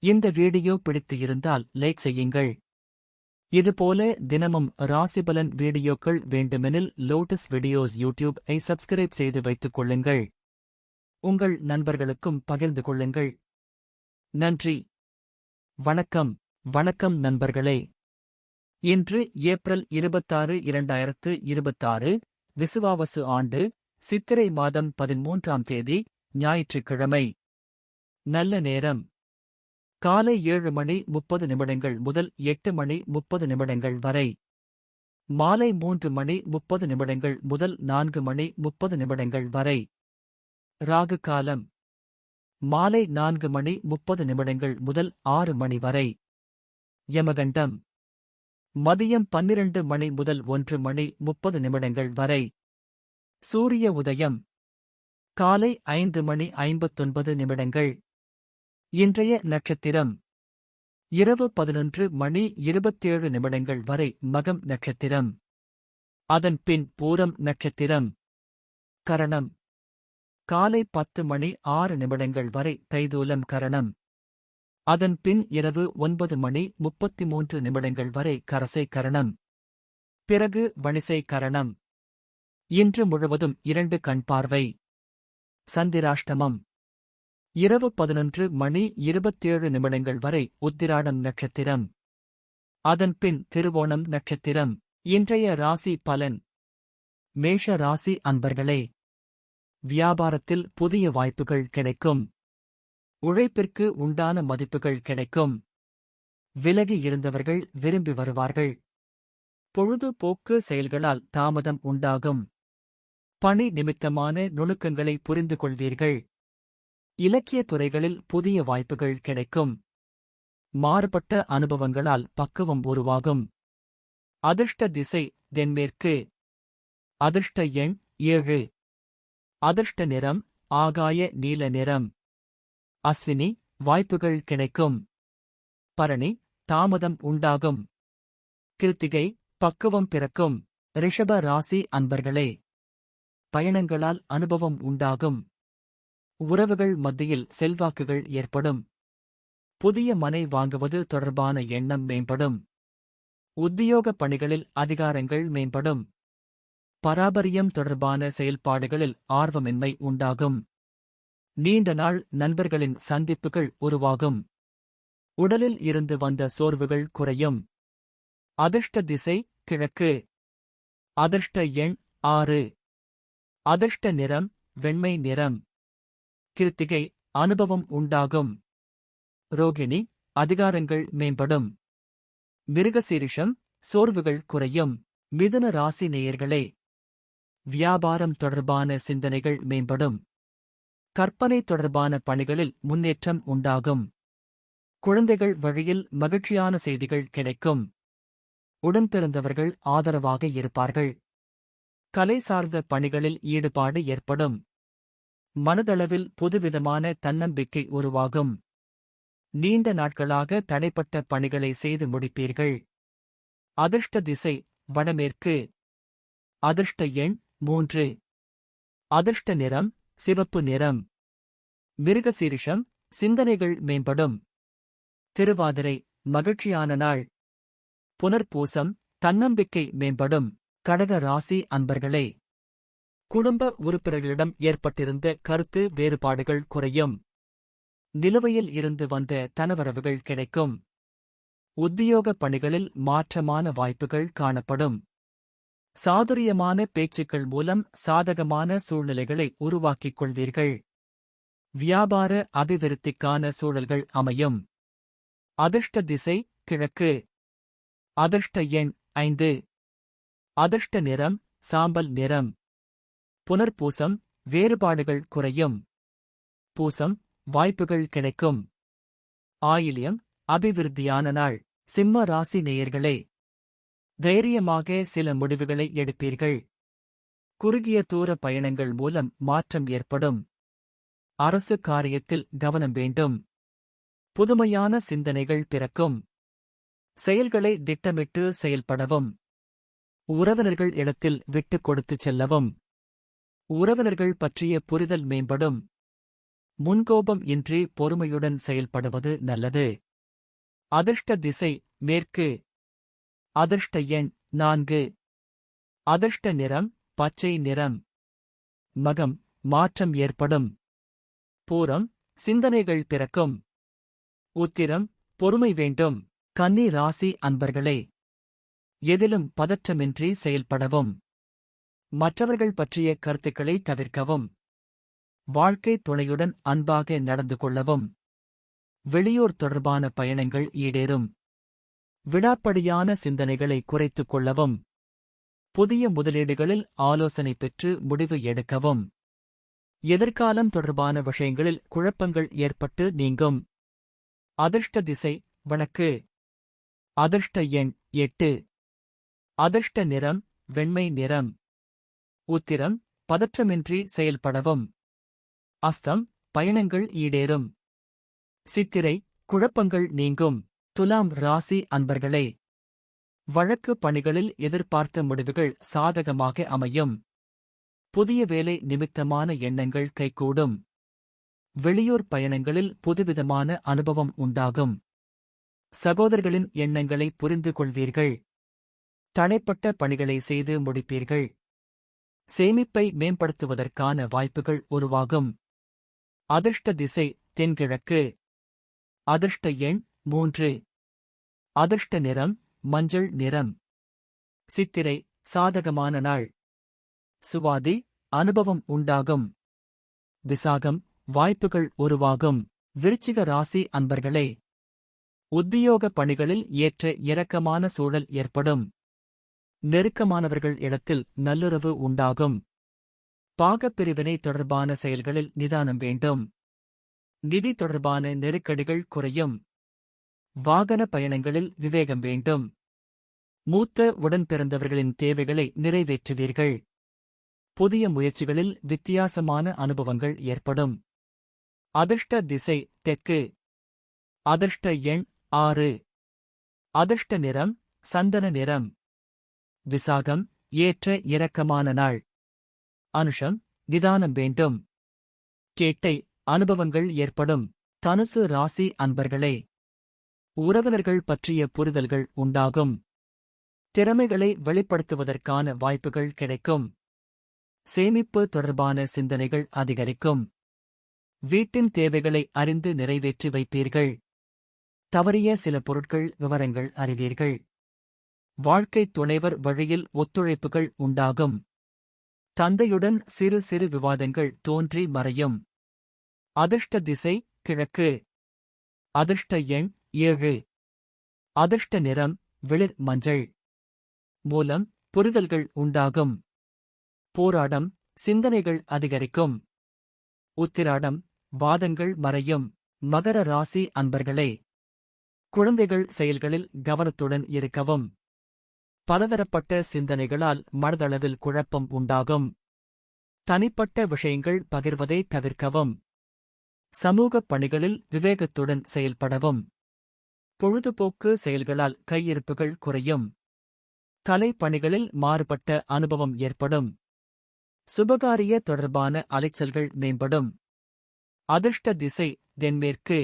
இந்த வீடியோ பிடித்து இருந்தால் லைக் செய்யுங்கள். இதுபோல தினமும் ராசிபலன் வீடியோக்கள் வேண்டுமெனில் லோட்டஸ் வீடியோஸ் யூடியூப் ஐ சப்ஸ்கிரைப் செய்து வைத்துக் கொள்ளுங்கள். உங்கள் நண்பர்களுக்கும் பகிர்ந்து கொள்ளுங்கள். நன்றி. வணக்கம். வணக்கம் நண்பர்களே. இன்று ஏப்ரல் 26, 2026 விசுவாவசு ஆண்டு சித்திரை மாதம் 13ஆம் தேதி ஞாயிற்றுக்கிழமை. நல்ல நேரம் காலை 7:30 முதல் 8:30 வரை. மாலை 3:30 முதல் 4:30 வரை. ராகு காலம் மாலை 4:30 முதல் 6 மணி வரை. யமகண்டம் மதியம் 12 முதல் 1:30 வரை. சூரிய உதயம் காலை 5:59. இன்றைய நட்சத்திரம் இரவு 11:27 வரை மகம் நட்சத்திரம். அதன் பின் பூரம் நட்சத்திரம். கரணம் காலை 10:06 வரை தைதூலம் கரணம். அதன் பின் இரவு 9:33 வரை கரசை கரணம். பிறகு வணிசை கரணம். இன்று முழுவதும் 2 கண் பார்வை. சந்திராஷ்டமம் இரவு 11:27 வரை உத்திராடம் நட்சத்திரம். அதன் பின் திருவோணம் நட்சத்திரம். இன்றைய ராசி பலன். மேஷ ராசி அன்பர்களே, வியாபாரத்தில் புதிய வாய்ப்புகள் கிடைக்கும். உழைப்பிற்கு உண்டான மதிப்புகள் கிடைக்கும். விலகி இருந்தவர்கள் விரும்பி வருவார்கள். பொழுதுபோக்கு செயல்களால் தாமதம் உண்டாகும். பணி நிமித்தமான நுணுக்கங்களை புரிந்து கொள்வீர்கள். இலக்கிய துறைகளில் புதிய வாய்ப்புகள் கிடைக்கும். மாறுபட்ட அனுபவங்களால் பக்குவம் உருவாகும். அதிர்ஷ்ட திசை தென்மேற்கு. அதிர்ஷ்ட எண் 7. அதிர்ஷ்ட நிறம் ஆகாய நீல நிறம். அஸ்வினி வாய்ப்புகள் கிடைக்கும். பரணி தாமதம் உண்டாகும். கிருத்திகை பக்குவம் பிறக்கும். ரிஷப ராசி அன்பர்களே, பயணங்களால் அனுபவம் உண்டாகும். உறவுகள் மத்தியில் செல்வாக்குகள் ஏற்படும். புதிய மனை வாங்குவது தொடர்பான எண்ணம் மேம்படும். உத்தியோக பணிகளில் அதிகாரங்கள் மேம்படும். பராபரியம் தொடர்பான செயல்பாடுகளில் ஆர்வமின்மை உண்டாகும். நீண்ட நாள் நண்பர்களின் சந்திப்புகள் உருவாகும். உடலில் இருந்து வந்த சோர்வுகள் குறையும். அதிர்ஷ்ட திசை கிழக்கு. அதிர்ஷ்ட எண் 6. அதிர்ஷ்ட நிறம் வெண்மை நிறம். கிருத்திகை அனுபவம் உண்டாகும். ரோகிணி அதிகாரங்கள் மேம்படும். மிருகசீரிஷம் சோர்வுகள் குறையும். மிதுன ராசி நேயர்களே, வியாபாரம் தொடர்பான சிந்தனைகள் மேம்படும். கற்பனை தொடர்பான பணிகளில் முன்னேற்றம் உண்டாகும். குழந்தைகள் வழியில் மகிழ்ச்சியான செய்திகள் கிடைக்கும். உடன்பிறந்தவர்கள் ஆதரவாக இருப்பார்கள். கலை சார்ந்த பணிகளில் ஈடுபாடு ஏற்படும். மனதளவில் புதுவிதமான தன்னம்பிக்கை உருவாகும். நீண்ட நாட்களாக தடைப்பட்ட பணிகளை செய்து முடிப்பீர்கள். அதிர்ஷ்ட திசை வடமேற்கு. அதிர்ஷ்ட எண் 3. அதிர்ஷ்ட நிறம் சிவப்பு நிறம். மிருகசீரிஷம் சிந்தனைகள் மேம்படும். திருவாதிரை மகிழ்ச்சியான நாள். புனர்பூசம் தன்னம்பிக்கை மேம்படும். கடக ராசி அன்பர்களே, குடும்ப உறுப்பினர்களிடம் ஏற்பட்டிருந்த கருத்து வேறுபாடுகள் குறையும். நிலுவையில் இருந்து வந்த தனவரவுகள் கிடைக்கும். உத்தியோக பணிகளில் மாற்றமான வாய்ப்புகள் காணப்படும். சாதுரியமான பேச்சுக்கள் மூலம் சாதகமான சூழ்நிலைகளை உருவாக்கிக் கொள்வீர்கள். வியாபார அபிவிருத்திக்கான சூழல்கள் அமையும். அதிர்ஷ்ட திசை கிழக்கு. அதிர்ஷ்ட எண் 5. அதிர்ஷ்ட நிறம் சாம்பல் நிறம். புனர்பூசம் வேறுபாடுகள் குறையும். பூசம் வாய்ப்புகள் கிடைக்கும். ஆயில்யம் அபிவிருத்தியான நாள். சிம்ம ராசி நேயர்களே, தைரியமாக சில முடிவுகளை எடுப்பீர்கள். குறுகிய தூர பயணங்கள் மூலம் மாற்றம் ஏற்படும். அரசு காரியத்தில் கவனம் வேண்டும். புதுமையான சிந்தனைகள் பிறக்கும். செயல்களை திட்டமிட்டு செயல்படவும். உறவினர்கள் இடத்தில் விட்டுக் கொடுத்துச் செல்லவும். உறவினர்கள் பற்றிய புரிதல் மேம்படும். முன்கோபம் இன்றி பொறுமையுடன் செயல்படுவது நல்லது. அதிர்ஷ்ட திசை மேற்கு. அதிர்ஷ்ட எண் 4. அதிர்ஷ்ட நிறம் பச்சை நிறம். மகம் மாற்றம் ஏற்படும். பூரம் சிந்தனைகள் பிறக்கும். உத்திரம் பொறுமை வேண்டும். கன்னி ராசி அன்பர்களே, எதிலும் பதற்றமின்றி செயல்படவும். மற்றவர்கள் பற்றிய கருத்துக்களை தவிர்க்கவும். வாழ்க்கை துணையுடன் அன்பாக நடந்து கொள்ளவும். வெளியூர் தொடர்பான பயணங்கள் ஈடேறும். விடாப்படியான சிந்தனைகளை குறைத்துக் கொள்ளவும். புதிய முதலீடுகளில் ஆலோசனை பெற்று முடிவு எடுக்கவும். எதிர்காலம் தொடர்பான விஷயங்களில் குழப்பங்கள் ஏற்பட்டு நீங்கும். அதிர்ஷ்ட திசை வடக்கு. அதிர்ஷ்ட எண் 8. அதிர்ஷ்ட நிறம் வெண்மை நிறம். உத்திரம் பதற்றமின்றி செயல்படவும். அஸ்தம் பயணங்கள் ஈடேறும். சித்திரை குழப்பங்கள் நீங்கும். துலாம் ராசி அன்பர்களே, வழக்கு பணிகளில் எதிர்பார்த்த முடிவுகள் சாதகமாக அமையும். புதிய வேலை நிமித்தமான எண்ணங்கள் கைகூடும். வெளியூர் பயணங்களில் புதுவிதமான அனுபவம் உண்டாகும். சகோதரர்களின் எண்ணங்களை புரிந்து கொள்வீர்கள். தடைப்பட்ட பணிகளை செய்து முடிப்பீர்கள். சேமிப்பை மேம்படுத்துவதற்கான வாய்ப்புகள் உருவாகும். அதிர்ஷ்ட திசை தென்கிழக்கு. அதிர்ஷ்ட எண் 3. அதிர்ஷ்ட நிறம் மஞ்சள் நிறம். சித்திரை சாதகமான நாள். சுவாதி அனுபவம் உண்டாகும். விசாகம் வாய்ப்புகள் உருவாகும். விருச்சிக ராசி அன்பர்களே, உத்தியோக பணிகளில் ஏற்ற இறக்கமான சூழல் ஏற்படும். நெருக்கமானவர்கள் இடத்தில் நல்லுறவு உண்டாகும். பாகப்பிரிவினை தொடர்பான செயல்களில் நிதானம் வேண்டும். நிதி தொடர்பான நெருக்கடிகள் குறையும். வாகன பயணங்களில் விவேகம் வேண்டும். மூத்த உடன்பிறந்தவர்களின் தேவைகளை நிறைவேற்றுவீர்கள். புதிய முயற்சிகளில் வித்தியாசமான அனுபவங்கள் ஏற்படும். அதிர்ஷ்ட திசை தெற்கு. அதிர்ஷ்ட எண் 6. அதிர்ஷ்ட நிறம் சந்தன நிறம். விசாகம் ஏற்ற இறக்கமான நாள். அனுஷம் நிதானம் வேண்டும். கேட்டை அனுபவங்கள் ஏற்படும். தனுசு ராசி அன்பர்களே, உறவினர்கள் பற்றிய புரிதல்கள் உண்டாகும். திறமைகளை வெளிப்படுத்துவதற்கான வாய்ப்புகள் கிடைக்கும். சேமிப்பு தொடர்பான சிந்தனைகள் அதிகரிக்கும். வீட்டின் தேவைகளை அறிந்து நிறைவேற்றி வைப்பீர்கள். தவறிய சில பொருட்கள் விவரங்கள் அறிவீர்கள். வாழ்க்கைத் துணைவர் வழியில் ஒத்துழைப்புகள் உண்டாகும். தந்தையுடன் சிறு சிறு விவாதங்கள் தோன்றி மறையும். அதிர்ஷ்ட திசை கிழக்கு. அதிர்ஷ்ட எண் 7. அதிர்ஷ்ட நிறம் வெளிர் மஞ்சள். மூலம் புரிதல்கள் உண்டாகும். போராடம் சிந்தனைகள் அதிகரிக்கும். உத்திராடம் வாதங்கள் மறையும். மகர ராசி அன்பர்களே, குழந்தைகள் செயல்களில் கவனத்துடன் இருக்கவும். பலதரப்பட்ட சிந்தனைகளால் மனதளவில் குழப்பம் உண்டாகும். தனிப்பட்ட விஷயங்கள் பகிர்வதை தவிர்க்கவும். சமூகப் பணிகளில் விவேகத்துடன் செயல்படவும். பொழுதுபோக்கு செயல்களால் கையிருப்புகள் குறையும். கலைப்பணிகளில் மாறுபட்ட அனுபவம் ஏற்படும். சுபகாரிய தொடர்பான அலைச்சல்கள் மேம்படும். அதிர்ஷ்ட திசை தென்மேற்கு.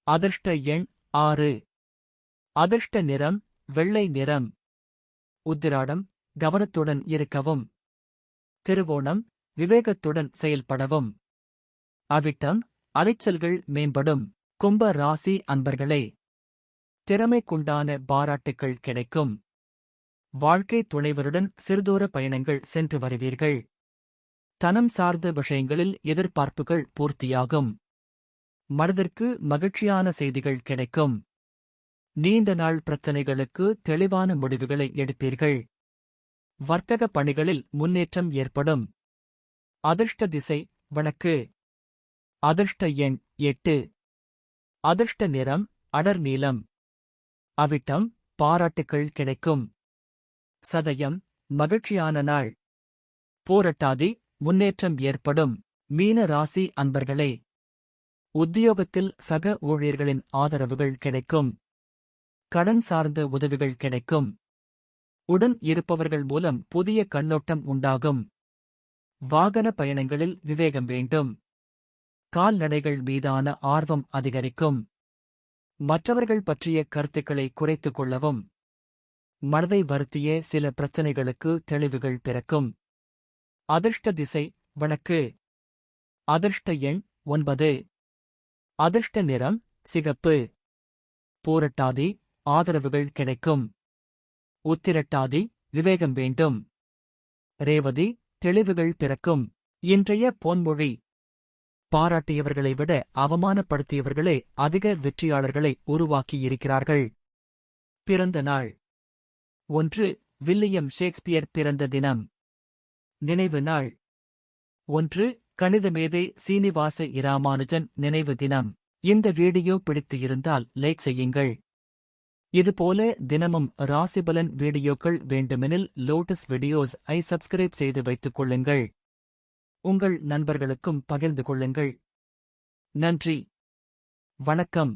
அதிர்ஷ்ட எண் 6. அதிர்ஷ்ட நிறம் வெள்ளை நிறம். உத்திராடம் கவனத்துடன் இருக்கவும். திருவோணம் விவேகத்துடன் செயல்படவும். அவிட்டம் அலைச்சல்கள் மேம்படும். கும்ப ராசி அன்பர்களே, திறமைக்குண்டான பாராட்டுக்கள் கிடைக்கும். வாழ்க்கை துணைவருடன் சிறுதூர பயணங்கள் சென்று வருவீர்கள். தனம் சார்ந்த விஷயங்களில் எதிர்பார்ப்புகள் பூர்த்தியாகும். மனதிற்கு மகிழ்ச்சியான செய்திகள் கிடைக்கும். நீண்ட நாள் பிரச்சினைகளுக்கு தெளிவான முடிவுகளை எடுப்பீர்கள். வர்த்தக பணிகளில் முன்னேற்றம் ஏற்படும். அதிர்ஷ்ட திசை வடக்கு. அதிர்ஷ்ட எண் 8. அதிர்ஷ்ட நிறம் அடர் நீலம். அவிட்டம் பாராட்டுக்கள் கிடைக்கும். சதயம் மகிழ்ச்சியான நாள். பூரட்டாதி முன்னேற்றம் ஏற்படும். மீன ராசி அன்பர்களே, உத்தியோகத்தில் சக ஊழியர்களின் ஆதரவுகள் கிடைக்கும். கடன் சார்ந்த உதவிகள் கிடைக்கும். உடன் இருப்பவர்கள் மூலம் புதிய கண்ணோட்டம் உண்டாகும். வாகன பயணங்களில் விவேகம் வேண்டும். கால்நடைகள் மீதான ஆர்வம் அதிகரிக்கும். மற்றவர்கள் பற்றிய கருத்துக்களை குறைத்துக் கொள்ளவும். மனதை வருத்திய சில பிரச்சனைகளுக்கு தெளிவுகள் பிறக்கும். அதிர்ஷ்ட திசை வடக்கு. அதிர்ஷ்ட எண் 9. அதிர்ஷ்ட நிறம் சிகப்பு. பூரட்டாதி ஆதரவுகள் கிடைக்கும். உத்திரட்டாதி விவேகம் வேண்டும். ரேவதி தெளிவுகள் பிறக்கும். இன்றைய பொன்மொழி: பாராட்டியவர்களை விட அவமானப்படுத்தியவர்களே அதிக வெற்றியாளர்களை உருவாக்கியிருக்கிறார்கள். பிறந்த நாள்: 1. வில்லியம் ஷேக்ஸ்பியர் பிறந்த தினம். நினைவு நாள்: 1. கணித மேதை சீனிவாச இராமானுஜன் நினைவு தினம். இந்த வீடியோ பிடித்து இருந்தால் லைக் செய்யுங்கள். இதுபோல தினமும் ராசிபலன் வீடியோக்கள் வேண்டுமெனில் லோட்டஸ் வீடியோஸ் ஐ சப்ஸ்கிரைப் செய்து வைத்துக் கொள்ளுங்கள். உங்கள் நண்பர்களுக்கும் பகிர்ந்து கொள்ளுங்கள். நன்றி. வணக்கம்.